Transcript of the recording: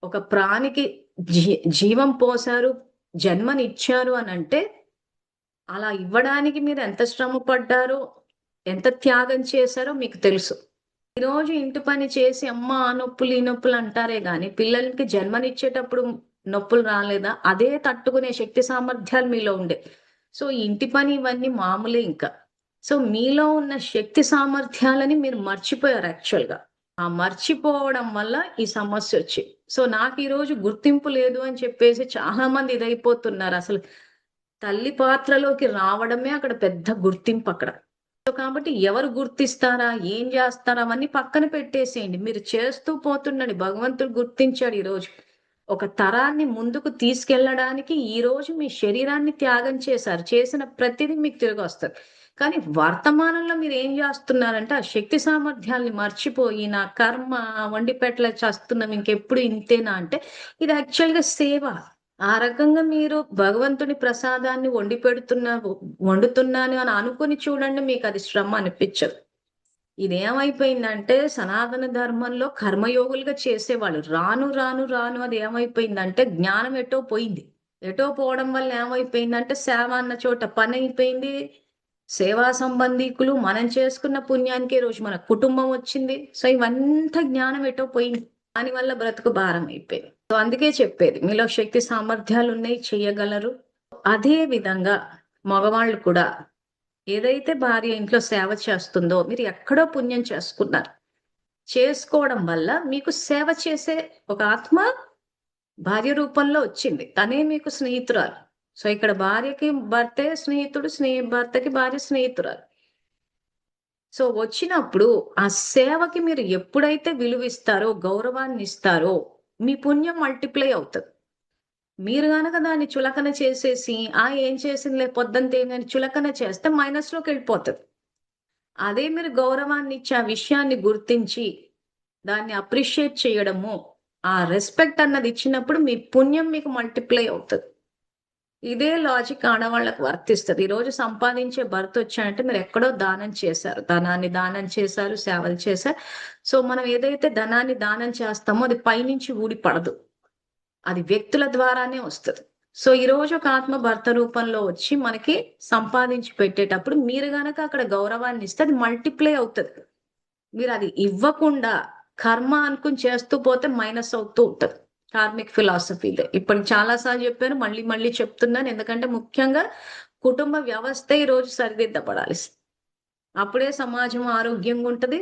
ఒక ప్రాణికి జీవం పోసారు, జన్మనిచ్చారు అనంటే, అలా ఇవ్వడానికి మీరు ఎంత శ్రమ పడ్డారో, ఎంత త్యాగం చేశారో మీకు తెలుసు. ఈరోజు ఇంటి పని చేసి అమ్మ ఆ నొప్పులు, ఈ నొప్పులు అంటారే గాని, పిల్లలకి జన్మనిచ్చేటప్పుడు నొప్పులు రాలేదా? అదే తట్టుకునే శక్తి సామర్థ్యాలు మీలో ఉండే. సో, ఈ ఇంటి పని ఇవన్నీ మామూలే ఇంకా. సో, మీలో ఉన్న శక్తి సామర్థ్యాలని మీరు మర్చిపోయారు యాక్చువల్‌గా. ఆ మర్చిపోవడం వల్ల ఈ సమస్యొచ్చింది. సో, నాకీరోజు గుర్తింపు లేదు అని చెప్పేసి చాలా మంది ఇదైపోతున్నారు. అసలు తల్లి పాత్రలోకి రావడమే అక్కడ పెద్ద గుర్తింపక్కడ. సో, కాబట్టి ఎవరు గుర్తిస్తారా? ఏం జేస్తారా? అవన్నీ పక్కన పెట్టేసేయండి. మీరు చేస్తూ పోతుండండి. భగవంతుడు గుర్తించాడు ఈరోజు. ఒక తరాన్ని ముందుకు తీసుకెళ్ళడానికి ఈరోజు మీ శరీరాన్ని త్యాగం చేశారు. చేసిన ప్రతిదీ మీకు తిరిగొస్తది. కానీ వర్తమానంలో మీరేం జేస్తున్నారంటే, ఆ శక్తి సామర్థ్యాల్ని మర్చిపోయి, నా కర్మ వండి పెట్టలే చస్తున్నాం ఇంకెప్పుడు ఇంతేనా అంటే, ఇది యాక్చువల్‌గా సేవ. ఆ రకంగా మీరు భగవంతుని ప్రసాదాన్ని వండుతున్నాను అని అనుకుని చూడండి మీకది శ్రమ అనిపిచ్చదు. ఇదేమైపోయిందంటే సనాతన ధర్మంలో కర్మయోగులుగా చేసేవాళ్ళు. రాను, రాను, రాను అదేమైపోయిందంటే జ్ఞానం ఎటో పోయింది. ఎటో పోవడం వల్ల ఏమైపోయిందంటే సేవ అన్న చోట పనయిపోయింది. సేవా సంబంధీకులు మనం చేసుకున్న పుణ్యానికే రోజు మన కుటుంబం వచ్చింది. సో ఇవంతా జ్ఞానం ఎటో పోయింది. దానివల్ల బ్రతుకు భారం అయిపోయింది. సో అందుకే చెప్పేది మీలో శక్తి సామర్థ్యాలున్నాయి, చెయ్యగలరు. అదే విధంగా మగవాళ్ళు కూడా ఏదైతే భార్య ఇంట్లో సేవ చేస్తుందో మీరు ఎక్కడో పుణ్యం చేసుకున్నారు. చేసుకోవడం వల్ల మీకు సేవ చేసే ఒక ఆత్మ భార్య రూపంలో వచ్చింది. తనే మీకు స్నేహితురాలు. సో ఇక్కడ భార్యకి భర్తే స్నేహితుడు, భర్తకి భార్య స్నేహితురాలు. సో వచ్చినప్పుడు ఆ సేవకి మీరు ఎప్పుడైతే విలువిస్తారో, గౌరవాన్నిస్తారో మీ పుణ్యం మల్టిప్లై అవుతది. మీరు గనక దాన్ని చులకన చేసేసి, ఏం చేసిందిలే పొద్దంతేందని చులకన చేస్తే మైనస్‌లోకెళ్ళిపోతది. అదే మీరు గౌరవాన్నిచ్చి, ఆ విషయాన్ని గుర్తించి, దాన్ని అప్రిషియేట్ చేయడము, ఆ రెస్పెక్ట్ అన్నది ఇచ్చినప్పుడు మీ పుణ్యం మీకు మల్టిప్లై అవుతది. ఇదే లాజిక్ ఆడవాళ్ళకి వర్తిస్తది. ఈరోజు సంపాదించే భర్తొచ్చాడంటే మీరెక్కడో దానం చేశారు. ధనాన్ని దానం చేశారు, సేవలు చేశారు. సో, మనం ఏదైతే ధనాన్ని దానం చేస్తామో అది పైనుంచి ఊడి పడదు. అది వ్యక్తుల ద్వారానే వస్తది. సో, ఈరోజు ఒక ఆత్మ భర్త రూపంలో వచ్చి మనకి సంపాదించి పెట్టేటప్పుడు మీరు గనక అక్కడ గౌరవాన్నిస్తే అది మల్టిప్లై అవుతది. మీరది ఇవ్వకుండా కర్మ అనుకుని చేస్తూ పోతే మైనస్ అవుతూ ఉంటది. కార్మిక్ ఫిలాసఫీ ఇదే. ఇప్పటికి చాలా సార్లు చెప్పాను. మళ్ళీ మళ్ళీ చెప్తున్నాను. ఎందుకంటే ముఖ్యంగా కుటుంబ వ్యవస్థే ఈరోజు సరిదిద్దబడాలి. అప్పుడే సమాజం ఆరోగ్యంగా ఉంటది.